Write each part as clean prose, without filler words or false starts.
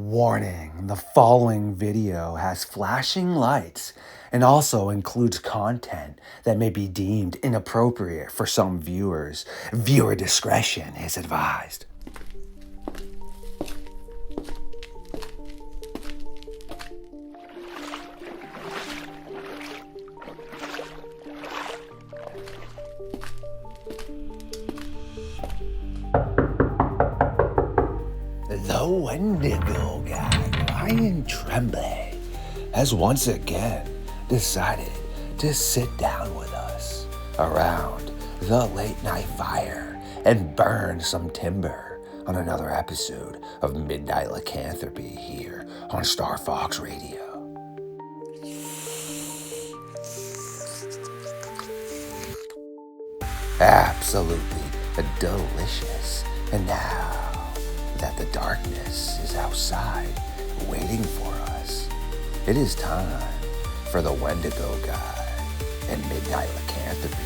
Warning, the following video has flashing lights and also includes content that may be deemed inappropriate for some viewers. Viewer discretion is advised. The Wendigo Guy, Ryan Tremblay, has once again decided to sit down with us around the late night fire and burn some timber on another episode of Midnight Lycanthropy here on LordeStarfox Radio. Absolutely delicious. And now that the darkness is outside waiting for us, it is time for the Wendigo Guy and Midnight Lycanthropy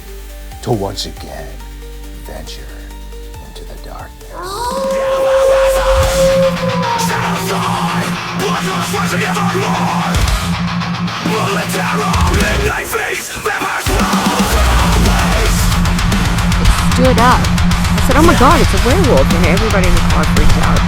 to once again venture into the darkness. Stood up. I said, oh my god, it's a werewolf, and everybody in the car freaked out.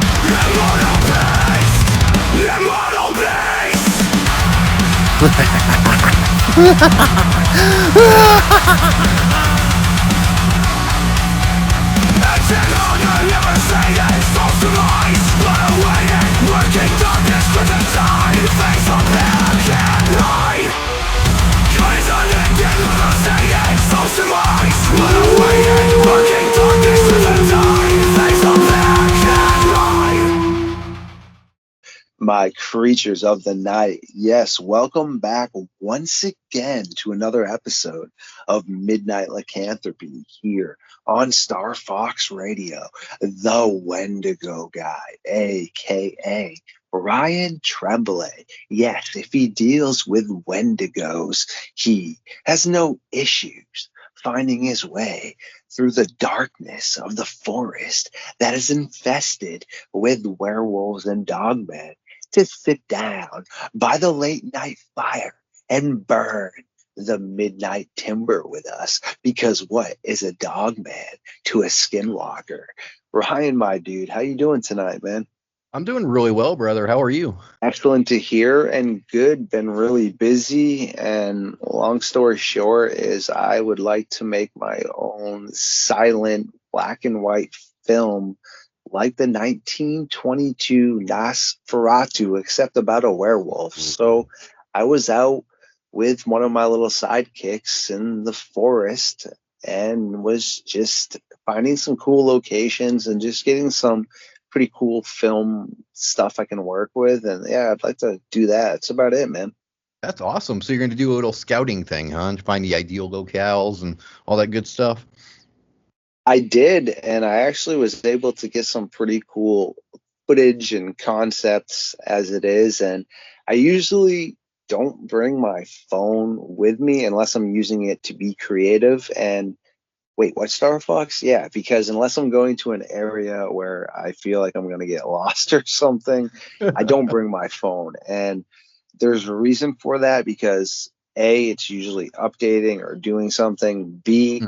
My creatures of the night, yes, welcome back once again to another episode of Midnight Lycanthropy here on LordeStarfox Radio. The Wendigo Guy, aka Ryan Tremblay. Yes, if he deals with Wendigos, he has no issues finding his way through the darkness of the forest that is infested with werewolves and dogmen, to sit down by the late night fire and burn the midnight timber with us. Because what is a dog man to a skinwalker? Ryan, my dude, how you doing tonight, man? I'm doing really well, brother. How are you? Excellent to hear and good. Been really busy, and long story short is I would like to make my own silent black and white film like the 1922 Nosferatu, except about a werewolf. So I was out with one of my little sidekicks in the forest and was just finding some cool locations and just getting some pretty cool film stuff I can work with. And yeah, I'd like to do that. That's about it, man. That's awesome. So you're going to do a little scouting thing, huh? To find the ideal locales and all that good stuff. I did, and I actually was able to get some pretty cool footage and concepts as it is. And I usually don't bring my phone with me unless I'm using it to be creative. And wait, what, StarFox? Yeah, because unless I'm going to an area where I feel like I'm going to get lost or something, I don't bring my phone. And there's a reason for that, because A, it's usually updating or doing something. B,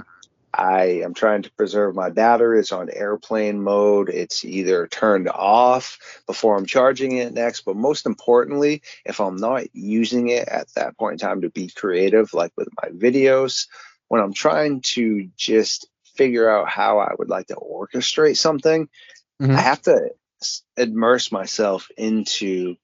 I am trying to preserve my battery. It's on airplane mode. It's either turned off before I'm charging it next. But most importantly, if I'm not using it at that point in time to be creative, like with my videos, when I'm trying to just figure out how I would like to orchestrate something, I have to immerse myself into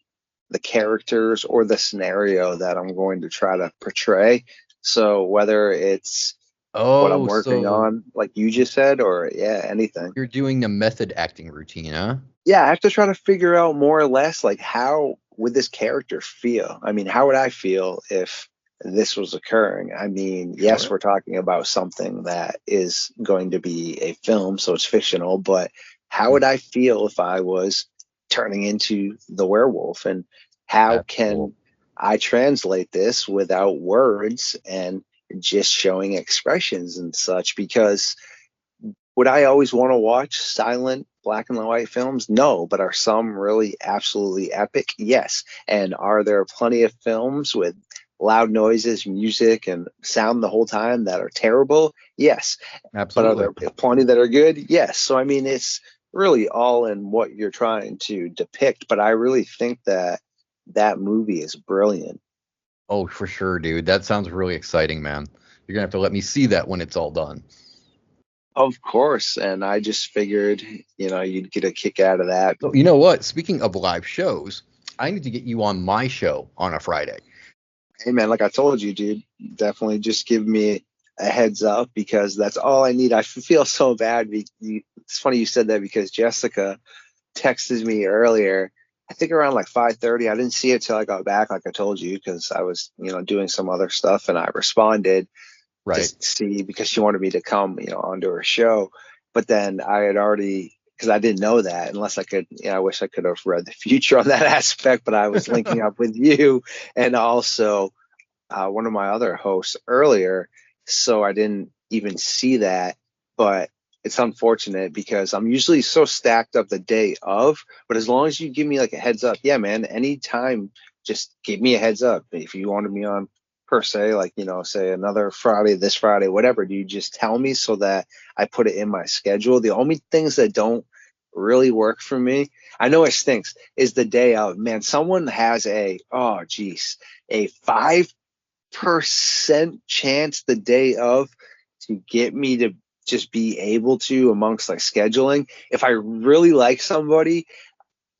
the characters or the scenario that I'm going to try to portray. So whether it's what I'm working on, like you just said, or anything. You're doing the method acting routine, huh? Yeah, I have to try to figure out more or less, like, how would this character feel? I mean, how would I feel if this was occurring? I mean, yes, we're talking about something that is going to be a film, so it's fictional, but how would I feel if I was turning into the werewolf? And how can I translate this without words and just showing expressions and such? Because would I always want to watch silent black and white films? No. But are some really absolutely epic? Yes. And are there plenty of films with loud noises, music, and sound the whole time that are terrible? Yes. But are Absolutely. there plenty that are good? Yes. So, I mean, it's really all in what you're trying to depict. But I really think that that movie is brilliant. Oh, for sure, dude. That sounds really exciting, man. You're gonna have to let me see that when it's all done. Of course. And I just figured, you'd get a kick out of that. So, you know what? Speaking of live shows, I need to get you on my show on a Friday. Hey, man, like I told you, dude, definitely just give me a heads up because that's all I need. I feel so bad. It's funny you said that because Jessica texted me earlier, I think around like 5:30. I didn't see it till I got back, like I told you, because I was, doing some other stuff, and I responded Right. just to see because she wanted me to come, onto her show. But then I had already, because I didn't know that unless I could, I wish I could have read the future on that aspect, but I was linking up with you and also one of my other hosts earlier. So I didn't even see that, but it's unfortunate because I'm usually so stacked up the day of, but as long as you give me like a heads up, yeah, man, anytime, just give me a heads up. If you wanted me on per se, like, say another Friday, this Friday, whatever, do you just tell me so that I put it in my schedule? The only things that don't really work for me, I know it stinks, is the day of. Man, someone has a 5% chance the day of to get me to just be able to amongst like scheduling. If I really like somebody,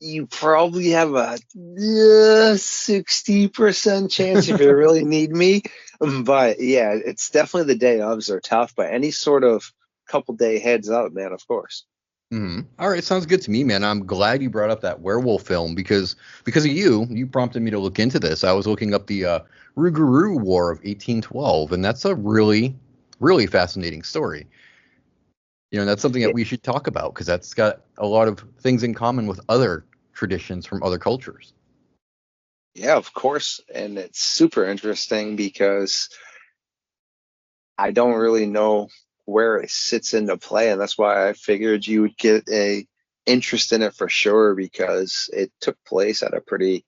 you probably have a 60% chance if you really need me. But yeah, it's definitely the day ofs are tough, but any sort of couple day heads up, man, of course. All right, sounds good to me, man. I'm glad you brought up that werewolf film because of you prompted me to look into this. I was looking up the Rougarou War of 1812, and that's a really, really fascinating story. That's something that we should talk about because that's got a lot of things in common with other traditions from other cultures. Yeah, of course. And it's super interesting because I don't really know where it sits into play, and that's why I figured you would get a interest in it for sure because it took place at a pretty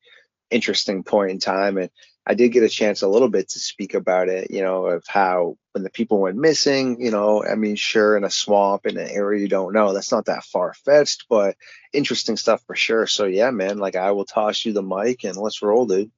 interesting point in time. And I did get a chance a little bit to speak about it, of how when the people went missing, I mean, sure, in a swamp, in an area you don't know, that's not that far-fetched, but interesting stuff for sure. So yeah, man, like I will toss you the mic and let's roll, dude.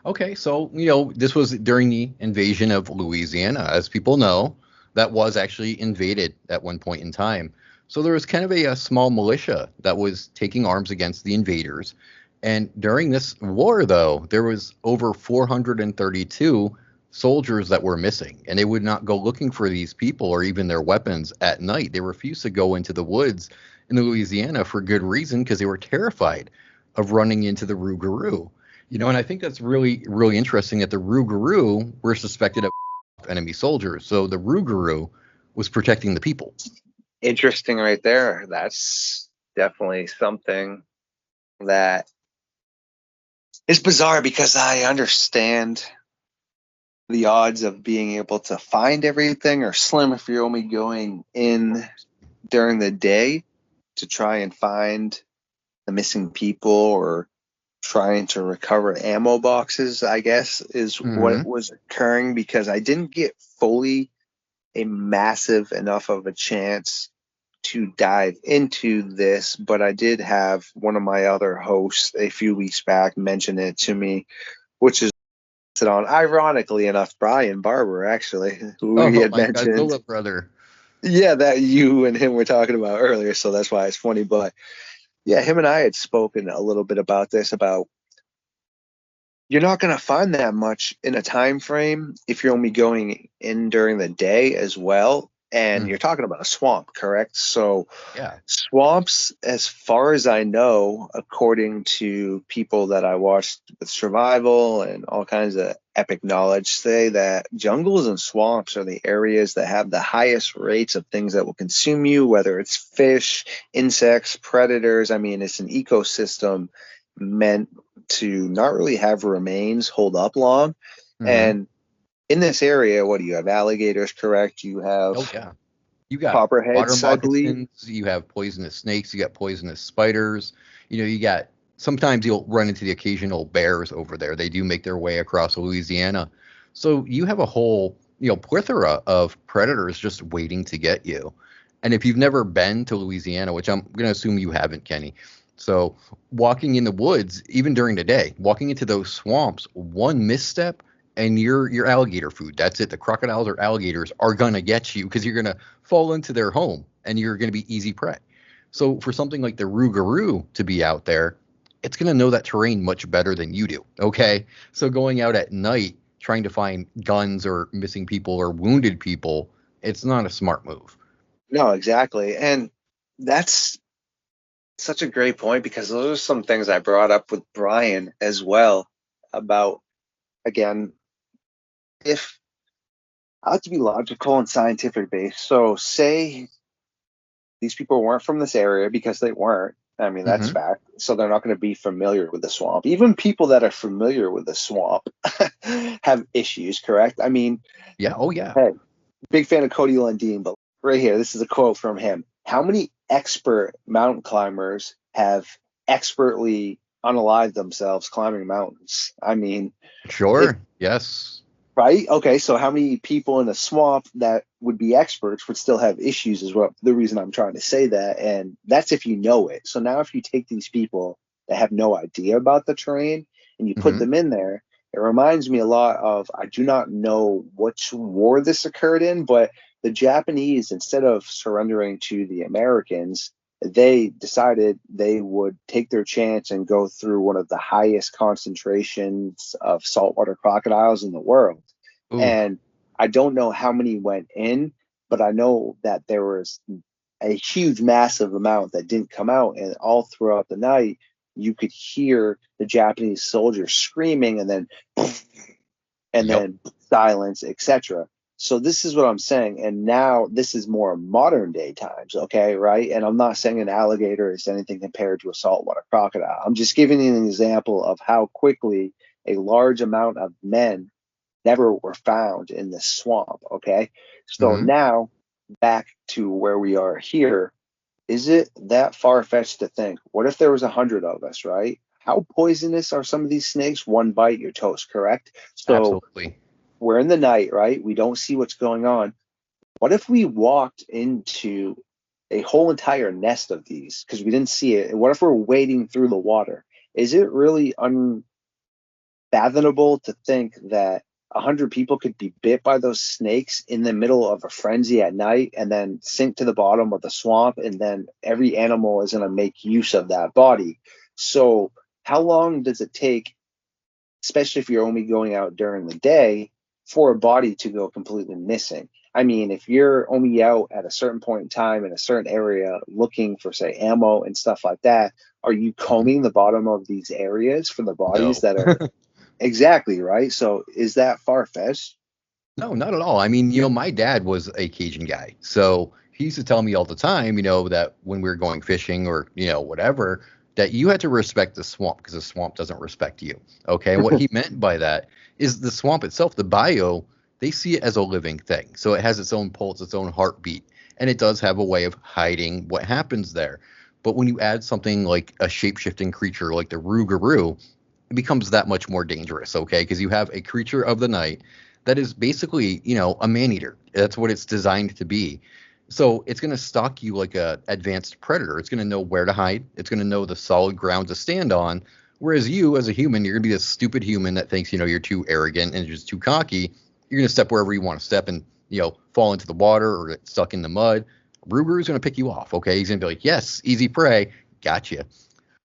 Okay, so this was during the invasion of Louisiana. As people know, that was actually invaded at one point in time. So there was kind of a small militia that was taking arms against the invaders. And during this war, though, there was over 432 soldiers that were missing, and they would not go looking for these people or even their weapons at night. They refused to go into the woods in Louisiana for good reason because they were terrified of running into the Rougarou. And I think that's really, really interesting that the Rougarou were suspected of enemy soldiers. So the Rougarou was protecting the people. Interesting right there. That's definitely something that is bizarre because I understand the odds of being able to find everything are slim if you're only going in during the day to try and find the missing people or trying to recover ammo boxes, I guess, is what was occurring because I didn't get fully a massive enough of a chance to dive into this, but I did have one of my other hosts a few weeks back mention it to me, which is on, ironically enough, Brian Barber, actually, who he had mentioned. Godzilla brother. Yeah, that you and him were talking about earlier, so that's why it's funny. But yeah, him and I had spoken a little bit about this, about you're not going to find that much in a time frame if you're only going in during the day as well. And you're talking about a swamp, correct? So yeah, swamps, as far as I know, according to people that I watched with survival and all kinds of epic knowledge, say that jungles and swamps are the areas that have the highest rates of things that will consume you, whether it's fish, insects, predators. I mean, it's an ecosystem meant to not really have remains hold up long. And in this area, what do you have? Alligators, correct? You have You got water copperheads, I believe. moccasins, you have poisonous snakes, you got poisonous spiders. You got sometimes you'll run into the occasional bears over there. They do make their way across Louisiana. So you have a whole, plethora of predators just waiting to get you. And if you've never been to Louisiana, which I'm going to assume you haven't, Kenny. So walking in the woods, even during the day, walking into those swamps, one misstep and you're alligator food. That's it. The crocodiles or alligators are gonna get you because you're gonna fall into their home and you're gonna be easy prey. So for something like the Rougarou to be out there, it's gonna know that terrain much better than you do. Okay, so going out at night trying to find guns or missing people or wounded people, it's not a smart move. No, exactly. And that's such a great point because those are some things I brought up with Brian as well about, again, if I like to be logical and scientific based. So say these people weren't from this area because they weren't. I mean, that's fact. So they're not going to be familiar with the swamp. Even people that are familiar with the swamp have issues, correct? I mean, yeah. Oh, yeah. Hey, big fan of Cody Lundeen, but right here, this is a quote from him. How many expert mountain climbers have expertly unalived themselves climbing mountains? I mean, sure. Yes. Right? Okay, so how many people in the swamp that would be experts would still have issues is what the reason I'm trying to say that. And that's if you know it. So now if you take these people that have no idea about the terrain and you put them in there, it reminds me a lot of, I do not know which war this occurred in, but the Japanese, instead of surrendering to the Americans, they decided they would take their chance and go through one of the highest concentrations of saltwater crocodiles in the world. Ooh. And I don't know how many went in, but I know that there was a huge, massive amount that didn't come out. And all throughout the night, you could hear the Japanese soldiers screaming and then then silence, etc. So this is what I'm saying. And now this is more modern day times, okay, right? And I'm not saying an alligator is anything compared to a saltwater crocodile. I'm just giving you an example of how quickly a large amount of men never were found in this swamp, okay? So now back to where we are here. Is it that far-fetched to think, what if there was 100 of us, right? How poisonous are some of these snakes? One bite, you're toast, correct? So absolutely. We're in the night, right? We don't see what's going on. What if we walked into a whole entire nest of these because we didn't see it? What if we're wading through the water? Is it really unfathomable to think that 100 people could be bit by those snakes in the middle of a frenzy at night and then sink to the bottom of the swamp, and then every animal is going to make use of that body? So how long does it take, especially if you're only going out during the day, for a body to go completely missing? I mean, if you're only out at a certain point in time in a certain area looking for, say, ammo and stuff like that, are you combing the bottom of these areas for the bodies that are exactly right? So is that far-fetched? No, not at all. I mean, my dad was a Cajun guy, so he used to tell me all the time, that when we were going fishing or whatever, that you had to respect the swamp because the swamp doesn't respect you. Okay. And what he meant by that is the swamp itself, the bio, they see it as a living thing. So it has its own pulse, its own heartbeat, and it does have a way of hiding what happens there. But when you add something like a shape-shifting creature like the Rougarou, it becomes that much more dangerous. Okay. Because you have a creature of the night that is basically, a man-eater. That's what it's designed to be. So it's going to stalk you like a advanced predator. It's going to know where to hide. It's going to know the solid ground to stand on. Whereas you, as a human, you're going to be this stupid human that thinks, you're too arrogant and just too cocky. You're going to step wherever you want to step and, fall into the water or get stuck in the mud. Rougarou going to pick you off. Okay. He's going to be like, yes, easy prey. Gotcha.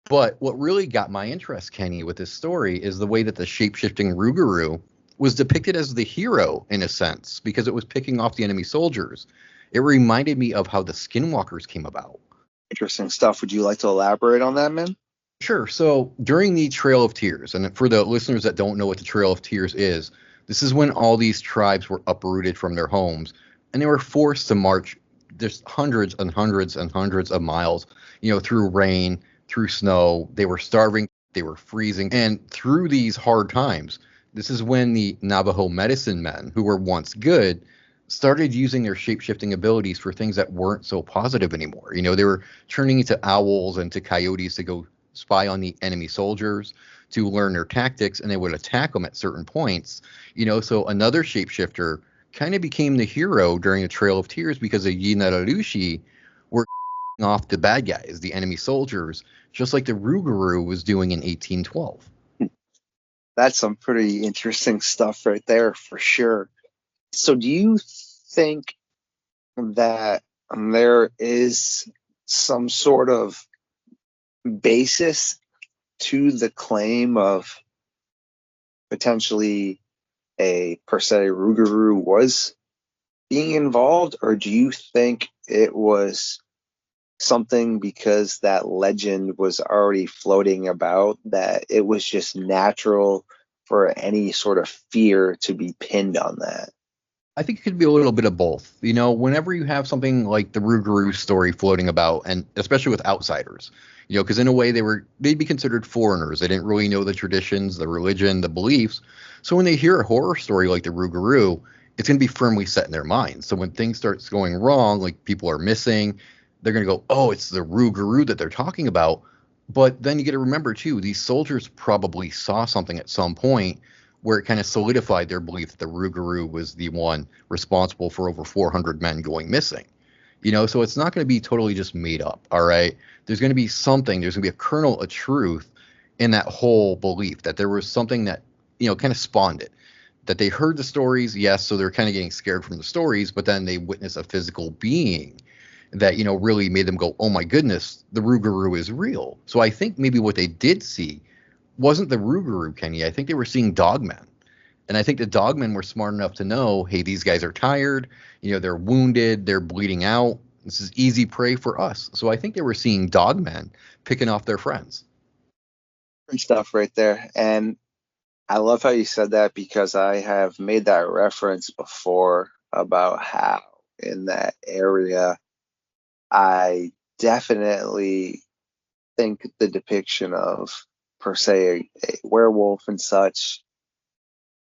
But what really got my interest, Kenny, with this story is the way that the shape-shifting Rougarou was depicted as the hero in a sense, because it was picking off the enemy soldiers. It reminded me of how the skinwalkers came about. Interesting stuff. Would you like to elaborate on that, man? Sure. So during the Trail of Tears, and for the listeners that don't know what the Trail of Tears is, this is when all these tribes were uprooted from their homes and they were forced to march just hundreds and hundreds and hundreds of miles, through rain, through snow. They were starving, they were freezing. And through these hard times, this is when the Navajo medicine men, who were once good, started using their shape-shifting abilities for things that weren't so positive anymore. They were turning into owls and to coyotes to go spy on the enemy soldiers, to learn their tactics, and they would attack them at certain points. So another shapeshifter kind of became the hero during the Trail of Tears because the Yinararushi were off the bad guys, the enemy soldiers, just like the Rougarou was doing in 1812. That's some pretty interesting stuff right there for sure. So do you think that there is some sort of basis to the claim of potentially a per se Rougarou was being involved, or do you think it was something because that legend was already floating about that it was just natural for any sort of fear to be pinned on that? I think it could be a little bit of both. Whenever you have something like the Rougarou story floating about, and especially with outsiders, because in a way they'd be considered foreigners. They didn't really know the traditions, the religion, the beliefs. So when they hear a horror story like the Rougarou, it's going to be firmly set in their minds. So when things starts going wrong, like people are missing, they're going to go, oh, it's the Rougarou that they're talking about. But then you got to remember too, these soldiers probably saw something at some point where it kind of solidified their belief that the Rougarou was the one responsible for over 400 men going missing. So it's not going to be totally just made up, all right? There's going to be something, there's going to be a kernel of truth in that whole belief that there was something that, kind of spawned it. That they heard the stories, yes, so they're kind of getting scared from the stories, but then they witness a physical being that, really made them go, oh my goodness, the Rougarou is real. So I think maybe what they did see wasn't the Rougarou, Kenny. I think they were seeing Dogmen. And I think the Dogmen were smart enough to know, hey, these guys are tired, they're wounded, they're bleeding out. This is easy prey for us. So I think they were seeing Dogmen picking off their friends. Great stuff right there. And I love how you said that because I have made that reference before about how in that area I definitely think the depiction of per se a werewolf and such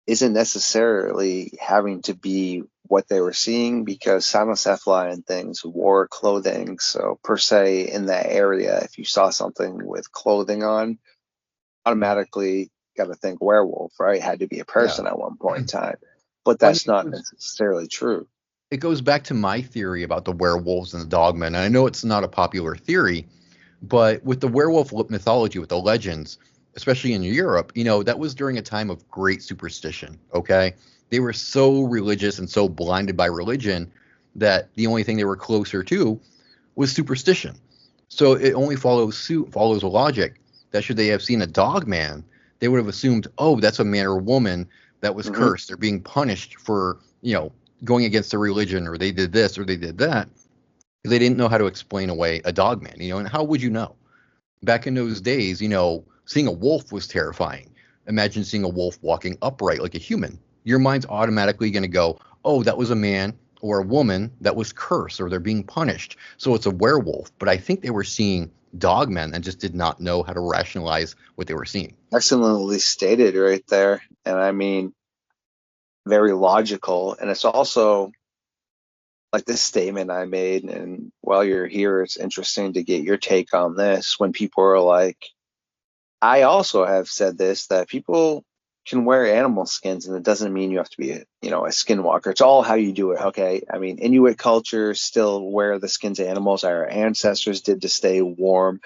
isn't necessarily having to be what they were seeing because cynocephaly and things wore clothing. So per se in that area, if you saw something with clothing on, automatically got to think werewolf, right? Had to be a person at one point in time. But that's not necessarily true. It goes back to my theory about the werewolves and the Dogmen. And I know it's not a popular theory, but with the werewolf mythology, with the legends, especially in Europe, that was during a time of great superstition, okay? They were so religious and so blinded by religion that the only thing they were closer to was superstition. So it only follows logic that should they have seen a Dogman, they would have assumed, oh, that's a man or woman that was cursed. They're being punished for, going against their religion, or they did this or they did that. They didn't know how to explain away a Dogman, and how would you know? Back in those days, seeing a wolf was terrifying. Imagine seeing a wolf walking upright like a human. Your mind's automatically going to go, oh, that was a man or a woman that was cursed or they're being punished. So it's a werewolf. But I think they were seeing Dogmen and just did not know how to rationalize what they were seeing. Excellently stated right there. And I mean, very logical. And it's also like this statement I made. And while you're here, it's interesting to get your take on this. When people are like, I also have said this, that people can wear animal skins and it doesn't mean you have to be a skinwalker. It's all how you do it. Okay. I mean, Inuit culture still wear the skins of animals our ancestors did to stay warm.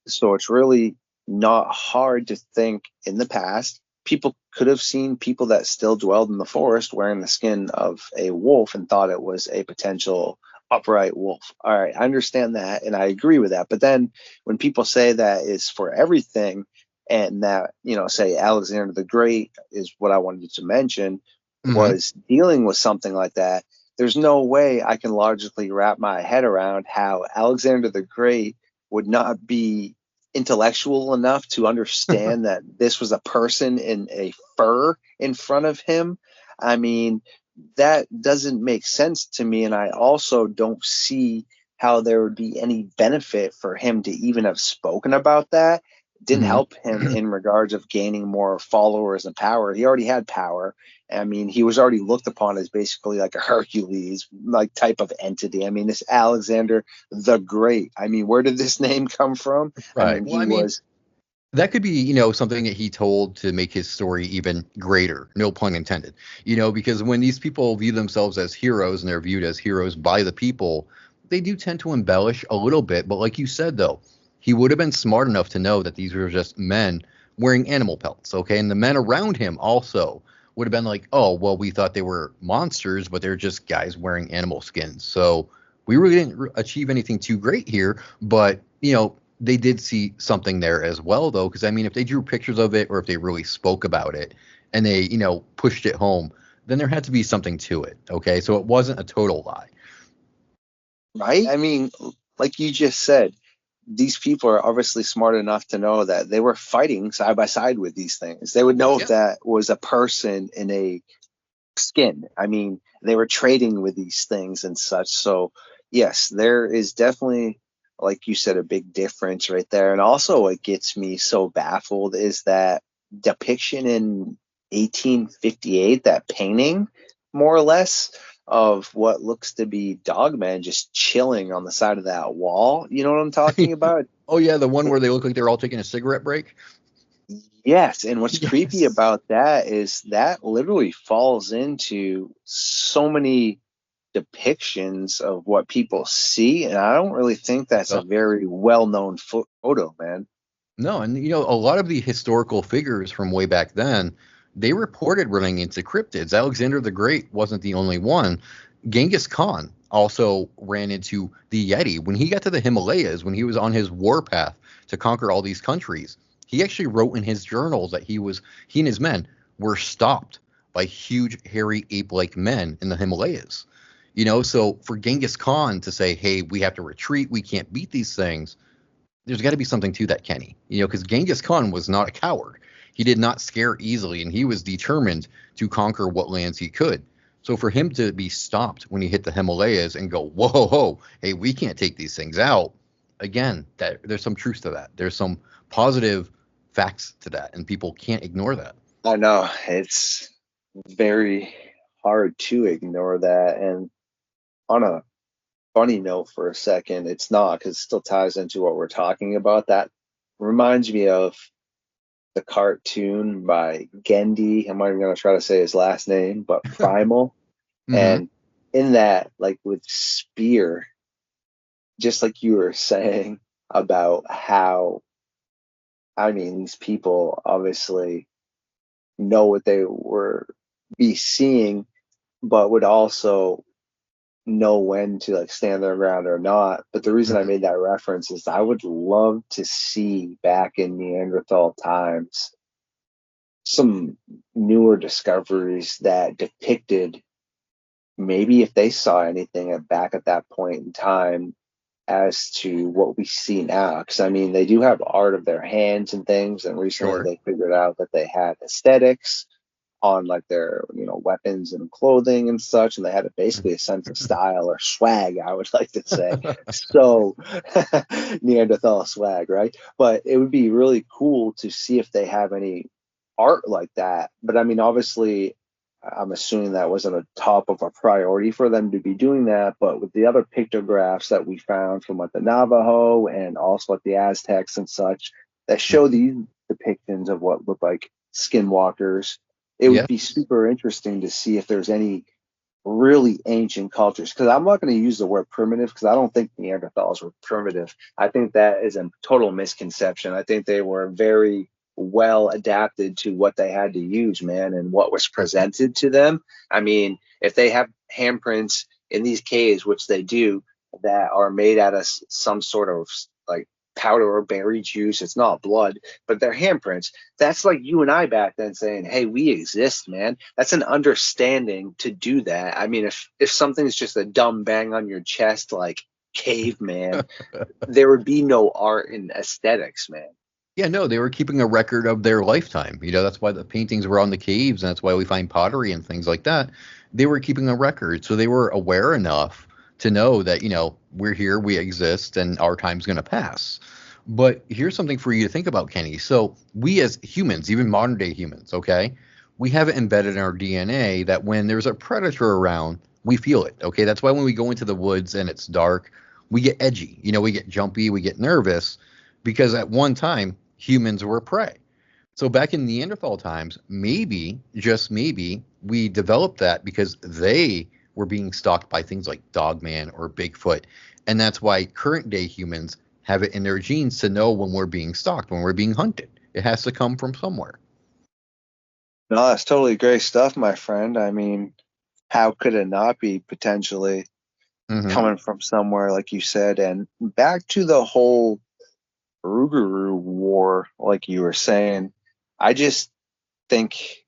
So it's really not hard to think in the past, people could have seen people that still dwelled in the forest wearing the skin of a wolf and thought it was a potential upright wolf. All right. I understand that. And I agree with that. But then when people say that is for everything, and that, say Alexander the Great is what I wanted to mention, was dealing with something like that. There's no way I can logically wrap my head around how Alexander the Great would not be intellectual enough to understand that this was a person in a fur in front of him. I mean, that doesn't make sense to me. And I also don't see how there would be any benefit for him to even have spoken about that. didn't help him in regards of gaining more followers and power. He already had power. I mean, he was already looked upon as basically like a Hercules like type of entity. I mean, this Alexander the Great. I mean, where did this name come from? Right. I mean, Well, I mean, that could be, something that he told to make his story even greater. No pun intended. Because when these people view themselves as heroes and they're viewed as heroes by the people, they do tend to embellish a little bit. But like you said, though, he would have been smart enough to know that these were just men wearing animal pelts. Okay. And the men around him also would have been like, oh, well, we thought they were monsters, but they're just guys wearing animal skins. So we really didn't achieve anything too great here. But, they did see something there as well, though, because I mean, if they drew pictures of it or if they really spoke about it and they, pushed it home, then there had to be something to it. Okay. So it wasn't a total lie. Right. I mean, like you just said, these people are obviously smart enough to know that they were fighting side by side with these things. They would know if that was a person in a skin. I mean, they were trading with these things and such. So, yes, there is definitely, like you said, a big difference right there. And also what gets me so baffled is that depiction in 1858, that painting, more or less, of what looks to be Dogman just chilling on the side of that wall. You know what I'm talking about? Oh, yeah, the one where they look like they're all taking a cigarette break? Yes, and what's creepy about that is that literally falls into so many depictions of what people see, and I don't really think that's a very well-known photo, man. No, and a lot of the historical figures from way back then, they reported running into cryptids. Alexander the Great wasn't the only one. Genghis Khan also ran into the Yeti. When he got to the Himalayas, when he was on his war path to conquer all these countries, he actually wrote in his journals that he and his men were stopped by huge, hairy, ape-like men in the Himalayas. So for Genghis Khan to say, hey, we have to retreat, we can't beat these things, there's got to be something to that, Kenny. Because Genghis Khan was not a coward. He did not scare easily, and he was determined to conquer what lands he could. So for him to be stopped when he hit the Himalayas and go, whoa, hey, we can't take these things out, again, there's some truth to that. There's some positive facts to that, and people can't ignore that. I know. It's very hard to ignore that. And on a funny note for a second, it's not, because it still ties into what we're talking about. That reminds me of the cartoon by Gendy. I'm not even going to try to say his last name, but Primal. And in that, like with Spear, just like you were saying about how, I mean, these people obviously know what they were be seeing, but would also know when to like stand their ground or not. But the reason I made that reference is I would love to see back in Neanderthal times some newer discoveries that depicted maybe if they saw anything back at that point in time as to what we see now. Because I mean, they do have art of their hands and things, and recently they figured out that they had aesthetics on like their weapons and clothing and such, and they had basically a sense of style or swag, I would like to say. So Neanderthal swag, right? But it would be really cool to see if they have any art like that. But I mean, obviously I'm assuming that wasn't a top of a priority for them to be doing that. But with the other pictographs that we found from like the Navajo and also like the Aztecs and such that show these depictions of what look like skinwalkers, it would be super interesting to see if there's any really ancient cultures. Because I'm not going to use the word primitive, because I don't think Neanderthals were primitive. I think that is a total misconception. I think they were very well adapted to what they had to use, man, and what was presented to them. I mean, if they have handprints in these caves, which they do, that are made out of some sort of like powder or berry juice, it's not blood, but they're handprints. That's like you and I back then saying, hey, we exist, man. That's an understanding to do that. I mean, if something's just a dumb bang on your chest like caveman, there would be no art and aesthetics, man. Yeah, no, they were keeping a record of their lifetime. That's why the paintings were on the caves, and that's why we find pottery and things like that. They were keeping a record, so they were aware enough to know that, we're here, we exist, and our time's going to pass. But here's something for you to think about, Kenny. So we as humans, even modern day humans, okay, we have it embedded in our DNA that when there's a predator around, we feel it. Okay, that's why when we go into the woods and it's dark, we get edgy. We get jumpy, we get nervous, because at one time humans were prey. So back in Neanderthal times, maybe, just maybe, we developed that because they were being stalked by things like Dogman or Bigfoot. And that's why current day humans have it in their genes to know when we're being stalked, when we're being hunted. It has to come from somewhere. No, that's totally great stuff, my friend. I mean, how could it not be potentially coming from somewhere, like you said? And back to the whole Rougarou War, like you were saying, I just think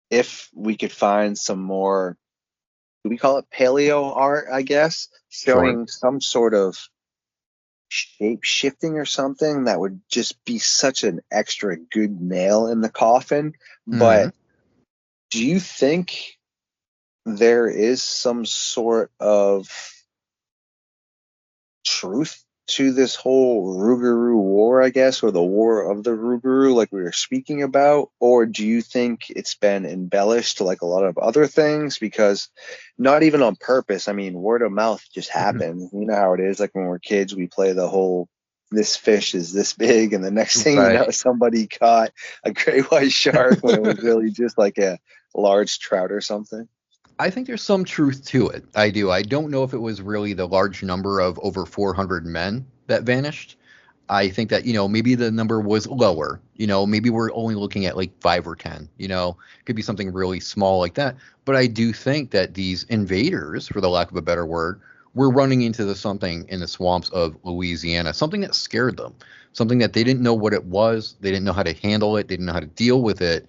if we could find some more, do we call it paleo art, I guess, showing some sort of shape shifting or something, that would just be such an extra good nail in the coffin. But do you think there is some sort of truth to this whole Rougarou War, I guess, or the War of the Rougarou, like we were speaking about? Or do you think it's been embellished like a lot of other things? Because not even on purpose. I mean, word of mouth just happens. You know how it is. Like when we're kids, we play the whole "this fish is this big," and the next thing you know, somebody caught a great white shark when it was really just like a large trout or something. I think there's some truth to it. I do. I don't know if it was really the large number of over 400 men that vanished. I think that, maybe the number was lower. Maybe we're only looking at like 5 or 10. Could be something really small like that. But I do think that these invaders, for the lack of a better word, were running into something in the swamps of Louisiana, something that scared them, something that they didn't know what it was. They didn't know how to handle it. They didn't know how to deal with it.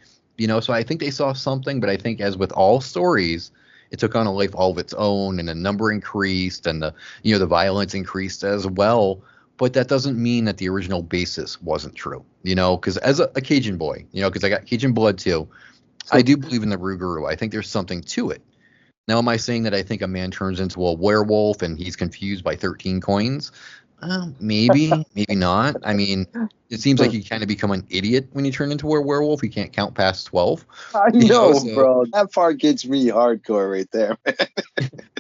So I think they saw something, but I think as with all stories, it took on a life all of its own, and the number increased, and the violence increased as well. But that doesn't mean that the original basis wasn't true, because as a Cajun boy, because I got Cajun blood too, I do believe in the Rougarou. I think there's something to it. Now, am I saying that I think a man turns into a werewolf and he's confused by 13 coins? Maybe, maybe not. I mean, it seems like you kind of become an idiot when you turn into a werewolf. You can't count past 12. I know, bro. That part gets me hardcore right there, man.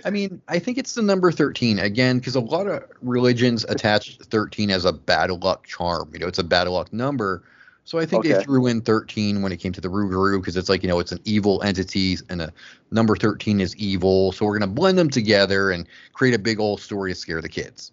I mean, I think it's the number 13, again, because a lot of religions attach 13 as a bad luck charm. It's a bad luck number. So I think they threw in 13 when it came to the Rougarou, because it's like, it's an evil entity, and a number 13 is evil. So we're going to blend them together and create a big old story to scare the kids.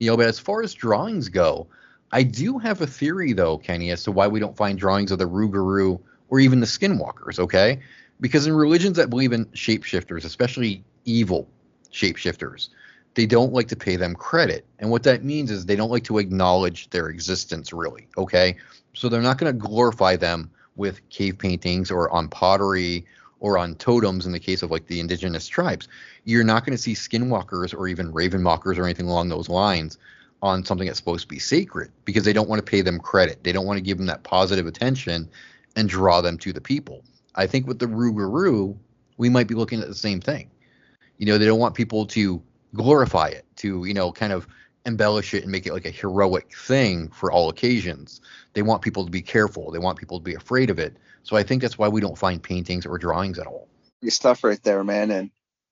But as far as drawings go, I do have a theory, though, Kenny, as to why we don't find drawings of the Rougarou or even the Skinwalkers, okay? Because in religions that believe in shapeshifters, especially evil shapeshifters, they don't like to pay them credit. And what that means is they don't like to acknowledge their existence, really, okay? So they're not going to glorify them with cave paintings or on pottery or on totems in the case of like the indigenous tribes. You're not going to see skinwalkers or even ravenwalkers or anything along those lines on something that's supposed to be sacred, because they don't want to pay them credit. They don't want to give them that positive attention and draw them to the people. I think with the Rougarou, we might be looking at the same thing. They don't want people to glorify it, to, kind of embellish it and make it like a heroic thing for all occasions. They want people to be careful. They want people to be afraid of it. So I think that's why we don't find paintings or drawings at all. Your stuff right there, man. And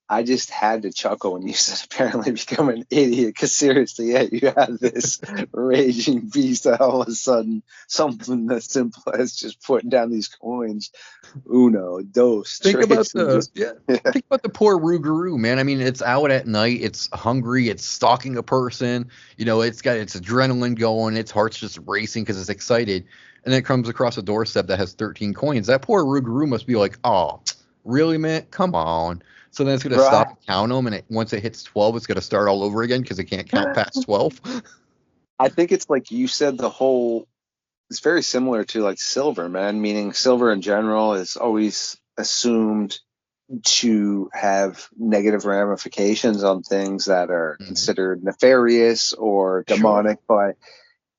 I just had to chuckle when you said apparently become an idiot, because seriously, yeah, you have this raging beast that all of a sudden something as simple as just putting down these coins. Uno, dos, think about the poor Rougarou, man. I mean, it's out at night, it's hungry, it's stalking a person, it's got its adrenaline going, its heart's just racing because it's excited, and then it comes across a doorstep that has 13 coins. That poor Rougarou must be like, oh, really, man? Come on. So then it's going to stop and count them, and once it hits 12, it's going to start all over again because it can't count past 12. I think it's like you said, it's very similar to like silver, man, meaning silver in general is always assumed to have negative ramifications on things that are considered nefarious or demonic, but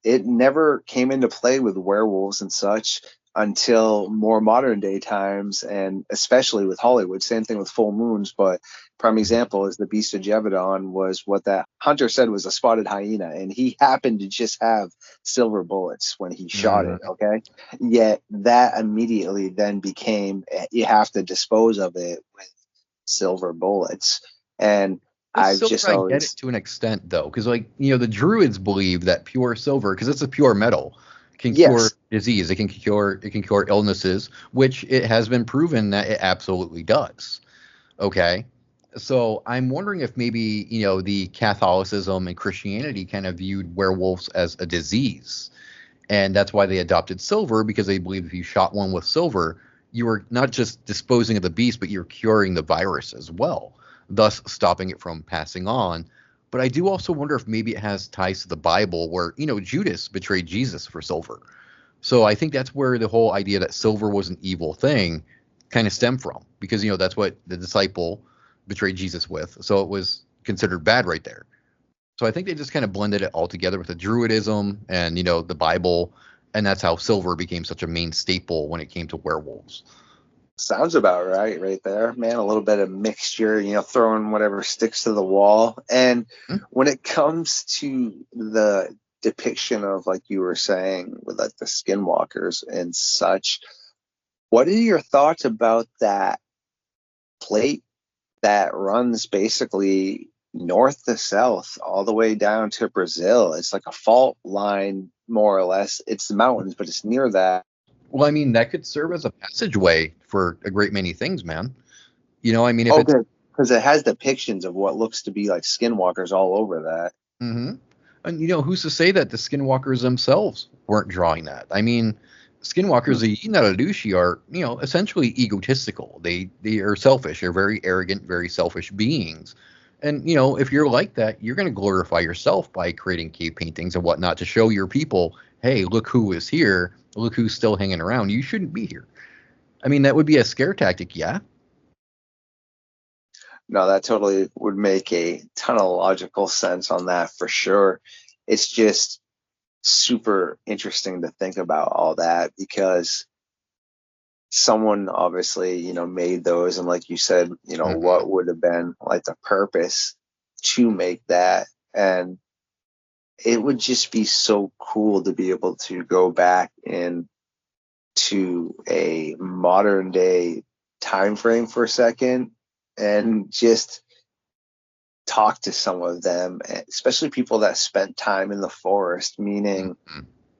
it never came into play with werewolves and such. until more modern day times, and especially with Hollywood. Same thing with full moons, but prime example is the Beast of Jebedon was what that hunter said was a spotted hyena, and he happened to just have silver bullets when he shot it, okay? Yet that immediately then became, you have to dispose of it with silver bullets. And I've Silver, just I get it always... to an extent, though, because, like, the Druids believe that pure silver, because it's a pure metal, can cure Yes. disease. It can cure illnesses, which it has been proven that it absolutely does. Okay, so I'm wondering if maybe the Catholicism and Christianity kind of viewed werewolves as a disease, and that's why they adopted silver, because they believe if you shot one with silver, you were not just disposing of the beast, but you're curing the virus as well, thus stopping it from passing on. But I do also wonder if maybe it has ties to the Bible, where Judas betrayed Jesus for silver. So I think that's where the whole idea that silver was an evil thing kind of stemmed from, because that's what the disciple betrayed Jesus with. So it was considered bad right there. So I think they just kind of blended it all together with the Druidism and the Bible, and that's how silver became such a main staple when it came to werewolves. Sounds about right there, man. A little bit of mixture, throwing whatever sticks to the wall. And when it comes to the depiction of, like you were saying, with like the skinwalkers and such, what are your thoughts about that plate that runs basically north to south all the way down to Brazil? It's like a fault line, more or less. It's the mountains, but it's near that. Well, I mean, that could serve as a passageway for a great many things, man. If it's because it has depictions of what looks to be like skinwalkers all over that. Mm-hmm. And who's to say that the skinwalkers themselves weren't drawing that? I mean, skinwalkers, the Inaradushi, are essentially egotistical. They are selfish. They're very arrogant, very selfish beings. And if you're like that, you're going to glorify yourself by creating cave paintings and whatnot to show your people, hey, look who is here. Look who's still hanging around. You shouldn't be here. I mean, that would be a scare tactic, yeah. No, that totally would make a ton of logical sense on that for sure. It's just super interesting to think about all that, because someone obviously, made those, and like you said, what would have been like the purpose to make that. And it would just be so cool to be able to go back in to a modern day time frame for a second and just talk to some of them, especially people that spent time in the forest, meaning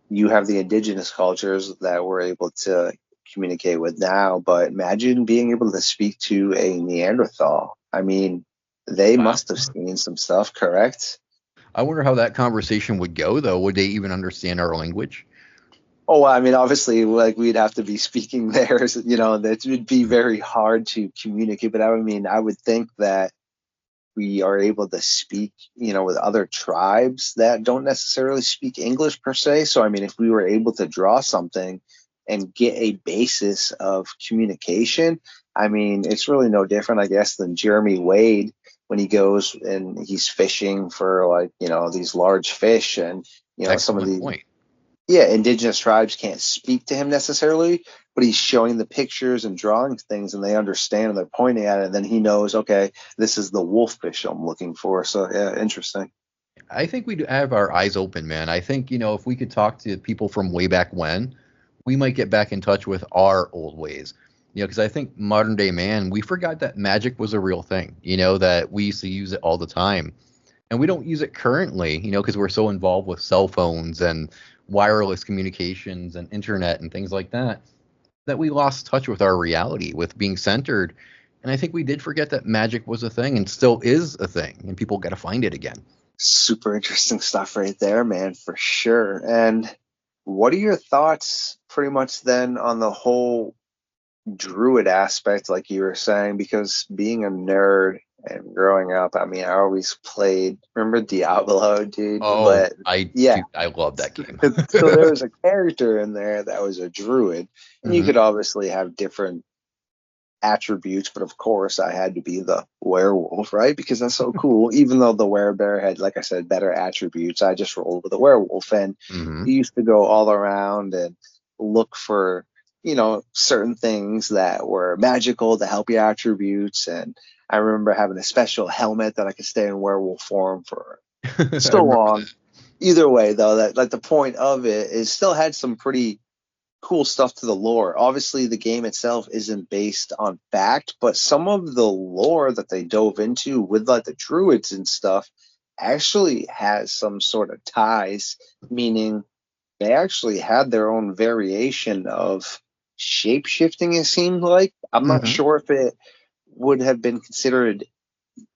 you have the indigenous cultures that we're able to communicate with now, but imagine being able to speak to a Neanderthal. I mean, they must have seen some stuff, correct? I wonder how that conversation would go, though. Would they even understand our language? Oh, I mean, obviously, like, we'd have to be speaking theirs, that would be very hard to communicate. But I mean, I would think that we are able to speak, with other tribes that don't necessarily speak English per se. So, I mean, if we were able to draw something and get a basis of communication, I mean, it's really no different, I guess, than Jeremy Wade when he goes and he's fishing for, like, these large fish, and, some of the indigenous tribes can't speak to him necessarily, but he's showing the pictures and drawing things, and they understand, and they're pointing at it, and then he knows, okay, this is the wolffish I'm looking for. So yeah, interesting. I think we'd have our eyes open, man. I think, if we could talk to people from way back when, we might get back in touch with our old ways. Because I think modern day man, we forgot that magic was a real thing, that we used to use it all the time. And we don't use it currently, because we're so involved with cell phones and wireless communications and internet and things like that, that we lost touch with our reality, with being centered. And I think we did forget that magic was a thing and still is a thing, and people got to find it again. Super interesting stuff right there, man, for sure. And what are your thoughts pretty much then on the whole druid aspect, like you were saying? Because being a nerd and growing up, I mean, I always played, remember Diablo, dude? Oh, I love that game. So there was a character in there that was a druid, and you could obviously have different attributes, but of course I had to be the werewolf, right? Because that's so cool. Even though the werebear had, like I said, better attributes, I just rolled with a werewolf, and he used to go all around and look for certain things that were magical to help your attributes. And I remember having a special helmet that I could stay in werewolf form for I so remember long. that. Either way, though, that like the point of it is still had some pretty cool stuff to the lore. Obviously, the game itself isn't based on fact, but some of the lore that they dove into with like the druids and stuff actually has some sort of ties, meaning they actually had their own variation of shape shifting, it seemed like. I'm not Mhm. sure if it would have been considered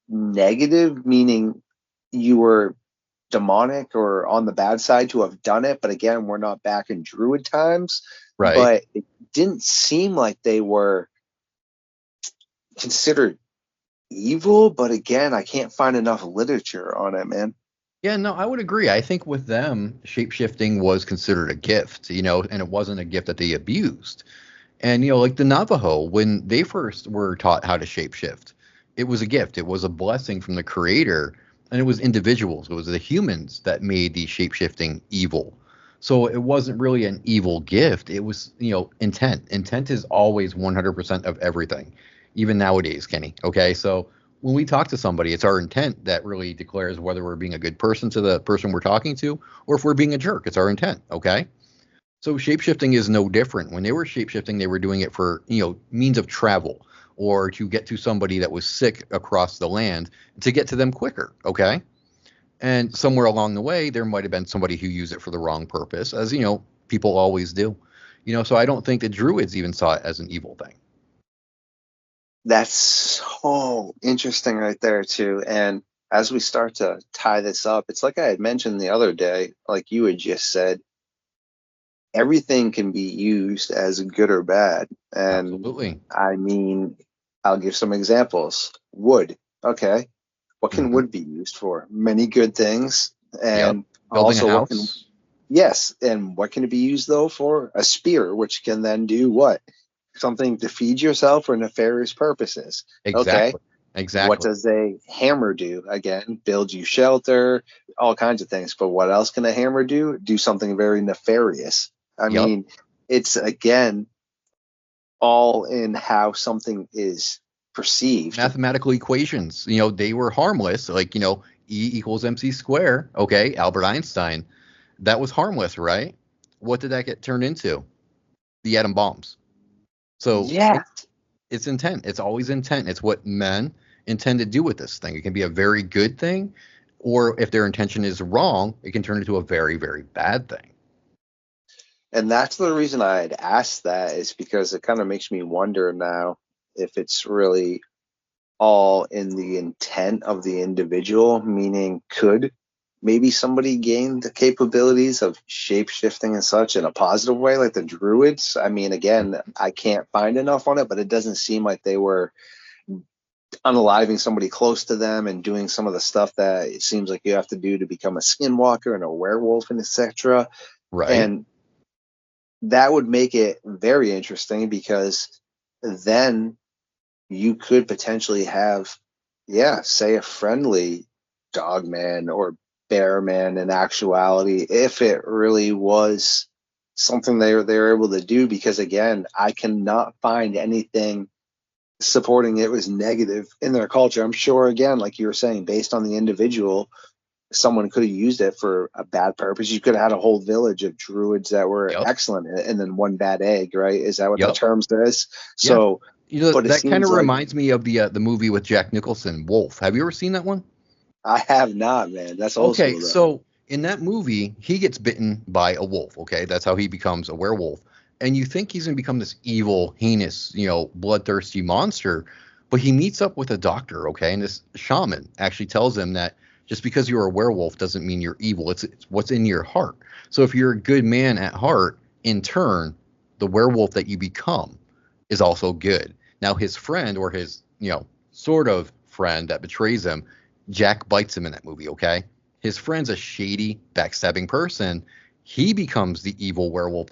negative, meaning you were demonic or on the bad side to have done it. But again, we're not back in druid times. Right. But it didn't seem like they were considered evil. But again, I can't find enough literature on it, man. Yeah, no, I would agree. I think with them, shapeshifting was considered a gift, and it wasn't a gift that they abused. And, like the Navajo, when they first were taught how to shapeshift, it was a gift. It was a blessing from the creator. And it was individuals, it was the humans that made the shapeshifting evil. So it wasn't really an evil gift. It was, intent. Intent is always 100% of everything, even nowadays, Kenny. Okay. So when we talk to somebody, it's our intent that really declares whether we're being a good person to the person we're talking to or if we're being a jerk. It's our intent. Okay. So shapeshifting is no different. When they were shapeshifting, they were doing it for, means of travel or to get to somebody that was sick across the land to get to them quicker, okay? And somewhere along the way, there might have been somebody who used it for the wrong purpose, as, people always do. So I don't think the druids even saw it as an evil thing. That's so interesting right there, too. And as we start to tie this up, it's like I had mentioned the other day, like you had just said, everything can be used as good or bad. And Absolutely. I mean, I'll give some examples. Wood. Okay. What can Hmm. wood be used for? Many good things. Yep. And Building a also what can, house. yes. And what can it be used though for? A spear, which can then do what? Something to feed yourself for nefarious purposes. Okay. Exactly. What Exactly. does a hammer do? Again, build you shelter, all kinds of things. But what else can a hammer do? Do something very nefarious. I Yep. mean, it's again all in how something is perceived. Mathematical equations, they were harmless, like, E equals MC square. Okay. Albert Einstein. That was harmless, right? What did that get turned into? The atom bombs. So Yeah. it's intent. It's always intent. It's what men intend to do with this thing. It can be a very good thing, or if their intention is wrong, it can turn into a very, very bad thing. And that's the reason I had asked that, is because it kind of makes me wonder now if it's really all in the intent of the individual, meaning could maybe somebody gain the capabilities of shape shifting and such in a positive way, like the druids. I mean, again, I can't find enough on it, but it doesn't seem like they were unaliving somebody close to them and doing some of the stuff that it seems like you have to do to become a skinwalker and a werewolf and etc. Right? And that would make it very interesting, because then you could potentially have, yeah, say a friendly dogman or bearman in actuality, if it really was something they were able to do. Because again, I cannot find anything supporting it was negative in their culture. I'm sure, again, like you were saying, based on the individual, someone could have used it for a bad purpose. You could have had a whole village of druids that were Yep. excellent, and then one bad egg, right? Is that what the Yep. term says? Yeah. So, but it That kind seems of like reminds me of the movie with Jack Nicholson, Wolf. Have you ever seen that one? I have not, man. That's old Okay, school, though. so in that movie, he gets bitten by a wolf. Okay, that's how he becomes a werewolf. And you think he's gonna become this evil, heinous, bloodthirsty monster, but he meets up with a doctor. Okay, and this shaman actually tells him that just because you're a werewolf doesn't mean you're evil. It's what's in your heart. So if you're a good man at heart, in turn, the werewolf that you become is also good. Now his friend, or his, sort of friend that betrays him, Jack bites him in that movie, okay? His friend's a shady, backstabbing person. He becomes the evil werewolf.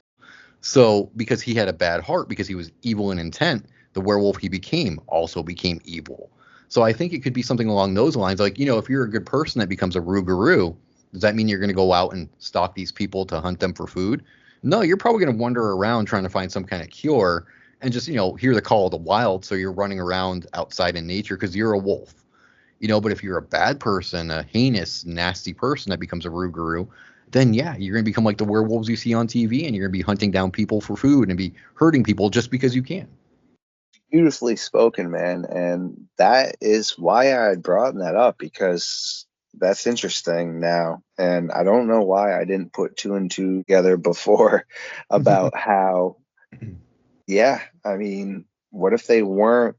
So, because he had a bad heart, because he was evil in intent, the werewolf he became also became evil. So, I think it could be something along those lines. Like, if you're a good person that becomes a rougarou, does that mean you're going to go out and stalk these people to hunt them for food? No, you're probably going to wander around trying to find some kind of cure and just, hear the call of the wild. So you're running around outside in nature because you're a wolf. But if you're a bad person, a heinous, nasty person that becomes a Rougarou, then yeah, you're going to become like the werewolves you see on TV, and you're going to be hunting down people for food and be hurting people just because you can. Beautifully spoken, man. And that is why I brought that up, because that's interesting now. And I don't know why I didn't put two and two together before about how, yeah, I mean, what if they weren't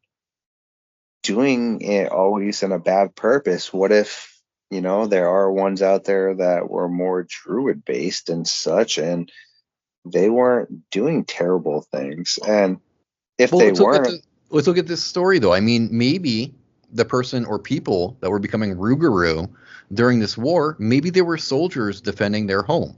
doing it always in a bad purpose? What if, there are ones out there that were more druid based and such, and they weren't doing terrible things? And if Well, they weren't, let's look at this story, though. I mean, maybe the person or people that were becoming Rougarou during this war, maybe they were soldiers defending their home.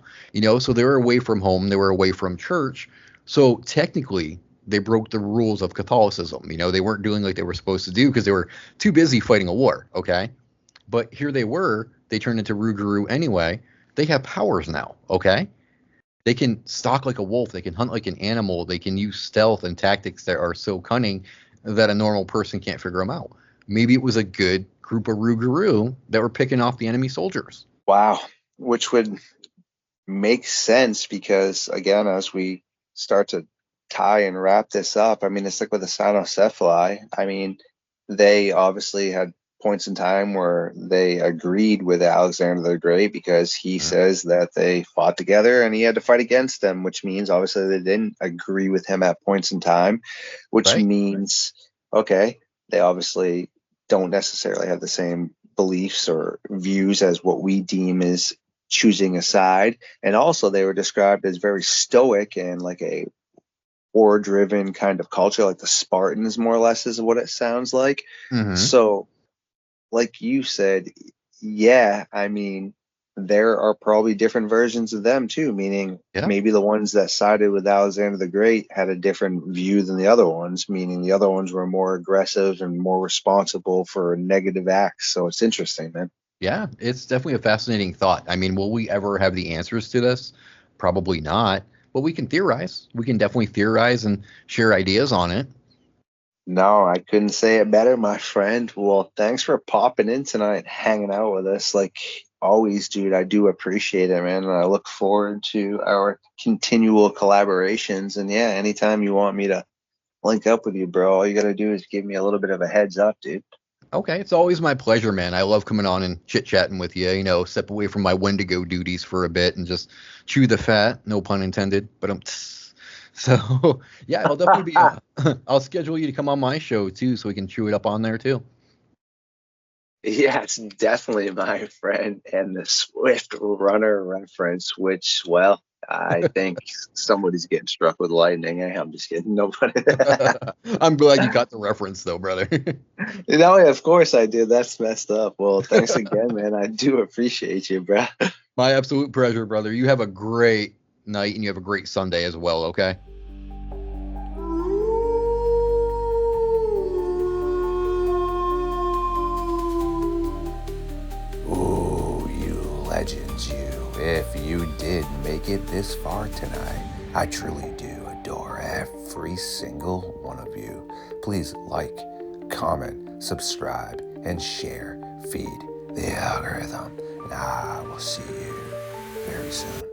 So they were away from home, they were away from church. So technically, they broke the rules of Catholicism. They weren't doing like they were supposed to do because they were too busy fighting a war. Okay. But here they turned into Rougarou anyway. They have powers now. Okay. They can stalk like a wolf. They can hunt like an animal. They can use stealth and tactics that are so cunning that a normal person can't figure them out. Maybe it was a good group of Rougarou that were picking off the enemy soldiers. Wow. Which would make sense because, again, as we start to tie and wrap this up, I mean, it's like with the Cynocephali. I mean, they obviously had points in time where they agreed with Alexander the Great because he says that they fought together and he had to fight against them, which means obviously they didn't agree with him at points in time, which means, okay, they obviously don't necessarily have the same beliefs or views as what we deem as choosing a side. And also they were described as very stoic and like a war-driven kind of culture, like the Spartans more or less is what it sounds like. So like you said, yeah, I mean, there are probably different versions of them too, meaning maybe the ones that sided with Alexander the Great had a different view than the other ones, meaning the other ones were more aggressive and more responsible for negative acts. So it's interesting, man. Yeah, it's definitely a fascinating thought. I mean, will we ever have the answers to this? Probably not. But we can theorize. We can definitely theorize and share ideas on it. No, I couldn't say it better, my friend. Well, thanks for popping in tonight, hanging out with us. Like always, dude, I do appreciate it, man. And I look forward to our continual collaborations. And yeah, anytime you want me to link up with you, bro, all you got to do is give me a little bit of a heads up, dude. Okay, it's always my pleasure, man. I love coming on and chit-chatting with you, step away from my Wendigo duties for a bit and just chew the fat, no pun intended, but so, yeah, I'll definitely be. I'll schedule you to come on my show too, so we can chew it up on there too. Yeah, it's definitely my friend, and the Swift Runner reference, which, well, I think somebody's getting struck with lightning. I'm just kidding. Nobody. I'm glad you got the reference, though, brother. No, of course I did. That's messed up. Well, thanks again, man. I do appreciate you, bro. My absolute pleasure, brother. You have a great night, and you have a great Sunday as well, okay? Ooh, you legends, you. If you did make it this far tonight, I truly do adore every single one of you. Please like, comment, subscribe, and share. Feed the algorithm. And I will see you very soon.